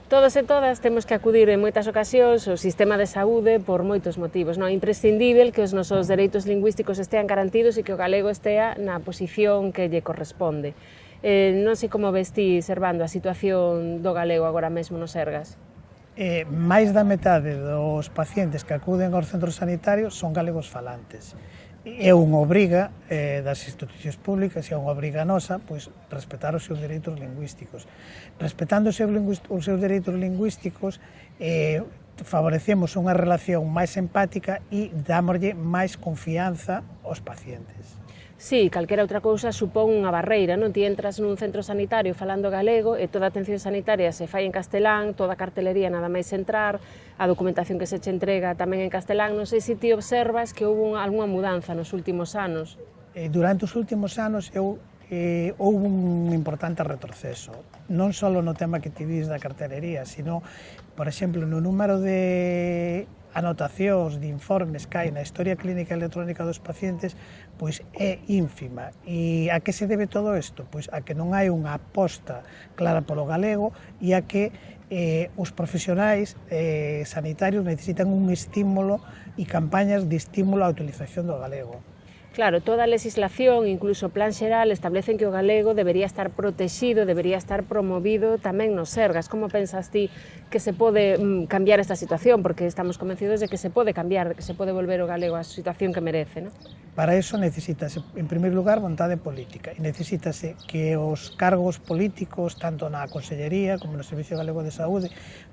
Todos e todas temos que acudir en moitas ocasións ao sistema de saúde por moitos motivos. Non é imprescindível que os nosos dereitos lingüísticos estean garantidos e que o galego estea na posición que lle corresponde. Non sei como ves ti, Servando, a situación do galego agora mesmo no Sergas. Máis da metade dos pacientes que acuden aos centros sanitarios son galegos falantes. É unha obriga das institucións públicas e é unha obriga nosa pois, respetar os seus dereitos lingüísticos. Respetando os seus dereitos lingüísticos, favorecemos unha relación máis empática e dámoslle máis confianza aos pacientes. Sí, calquera outra cousa supón unha barreira, non? Ti entras nun centro sanitario falando galego e toda a atención sanitaria se fai en castelán, toda a cartelería nada máis entrar, a documentación que se che entrega tamén en castelán. Non sei se ti observas que houve algunha mudanza nos últimos anos. Durante os últimos anos houve un importante retroceso, non só no tema que ti dis da cartelería, sino, por exemplo, no número de anotacións de informes que hai na historia clínica electrónica dos pacientes, pois é ínfima. E a que se debe todo isto? Pois a que non hai unha aposta clara polo galego e a que os profesionais sanitarios necesitan un estímulo e campañas de estímulo á utilización do galego. Claro, toda a legislación, incluso o plan xeral, establecen que o galego debería estar protegido, debería estar promovido tamén nos Sergas. Como pensas ti que se pode cambiar esta situación? Porque estamos convencidos de que se pode cambiar, de que se pode volver o galego á situación que merece, non? Para iso necesítase, en primeiro lugar, vontade política e necesítase que os cargos políticos, tanto na Consellería como no Servicio Galego de Saúde,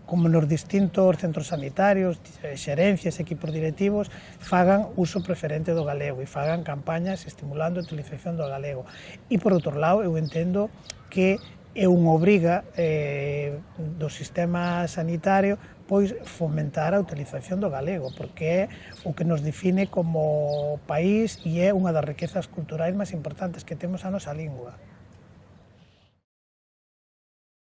como nos distintos centros sanitarios, xerencias, equipos directivos, fagan uso preferente do galego e fagan campañas estimulando a utilización do galego. E, por outro lado, eu entendo que é unha obriga do sistema sanitario pois fomentar a utilización do galego, porque é o que nos define como país e é unha das riquezas culturais máis importantes que temos a nosa lingua.